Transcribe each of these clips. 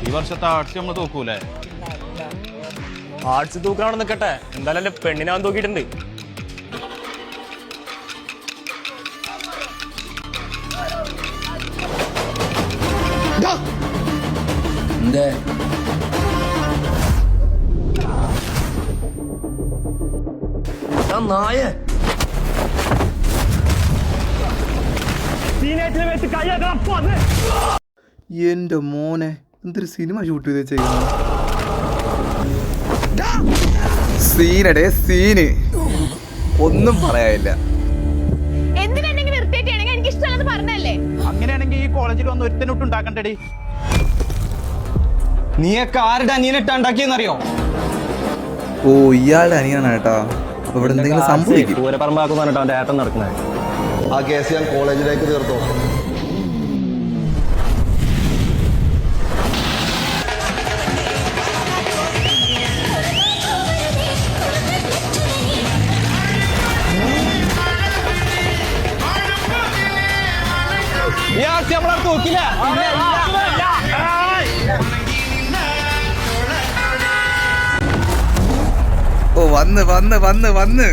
ഈ വർഷത്തെ ആർട്സ് നമ്മൾ തോക്കൂലേ? ആർട്സ് തൂക്കാണെന്ന് നിൽക്കട്ടെ, എന്തായാലും എന്റെ പെണ്ണിനാൻ തൂക്കിയിട്ടുണ്ട്. നായ എന്റെ മോനെ എന്തൊരു സിനിമ ഷൂട്ട് ചെയ്ത് ചെയ്യുന്നു. സീനടേ സീന്, ഒന്നും പറയാനില്ല. അങ്ങനെയാണെങ്കിൽ ഈ കോളേജിൽ വന്ന് ഒരുത്തനൊട്ട് ഉണ്ടാക്കണ്ടേ? നീയൊക്കെ ആരുടെ അനിയനിട്ടാ ഉണ്ടാക്കിയെന്നറിയോ? ഓ, ഇയാളുടെ അനിയനാണ് കേട്ടാ. അപ്പൊ ഇവിടെ എന്തെങ്കിലും സംഭവിക്കും. പൂരപ്പറമ്പാക്കുന്ന പറഞ്ഞിട്ട് അവന്റെ ഏട്ടൻ നടക്കുന്നത്. ആ കേസ് ഞാൻ കോളേജിലേക്ക് തീർത്തോ. തൂക്കില്ല. ഓ, വന്ന് വന്ന് വന്ന് വന്ന്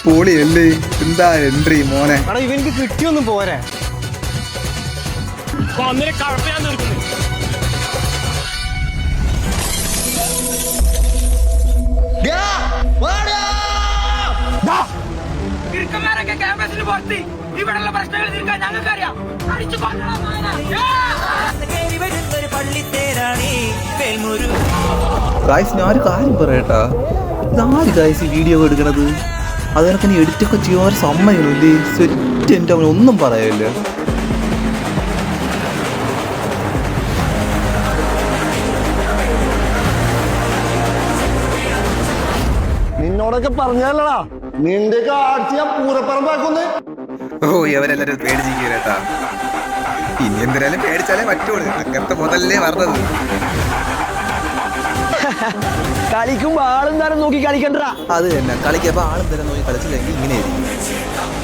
പൊളിയല്ലേ. എന്താ എൻട്രി മോനെ. ഇവനിക്ക് കിട്ടിയൊന്നും പോരെ. ഗായ്സ്, ഞാനൊരു കാര്യം പറയട്ടാ. ഇതാര് ഗായ്സ് ഈ വീഡിയോ എടുക്കണത്? അതുപോലെ തന്നെ എഡിറ്റൊക്കെ ചെയ്യാൻ ഒരു സമ്മതില്ലേ? സെറ്റ്. എൻ്റെ അവൻ ഒന്നും പറയാനില്ല. നിന്നോടൊക്കെ പറഞ്ഞല്ലടാ, നിന്റെയൊക്കെ ആർട്സ് ഞാൻ പൂരപ്പറമ്പാക്കുന്നേ. ഓ, ഇവരെല്ലാരും പേടിച്ചിരിക്കേട്ടാ. ഇനി എന്തിനാലും പേടിച്ചാലേ പറ്റുള്ളൂ. അങ്ങനത്തെ മുതലേ പറഞ്ഞത്. കളിക്കുമ്പോ ആളും തരം നോക്കി കളിക്കണ്ട. അത് തന്നെ, കളിക്കപ്പോ ആളും തരം നോക്കി കളിച്ചില്ലെങ്കിൽ ഇങ്ങനെയായിരിക്കും.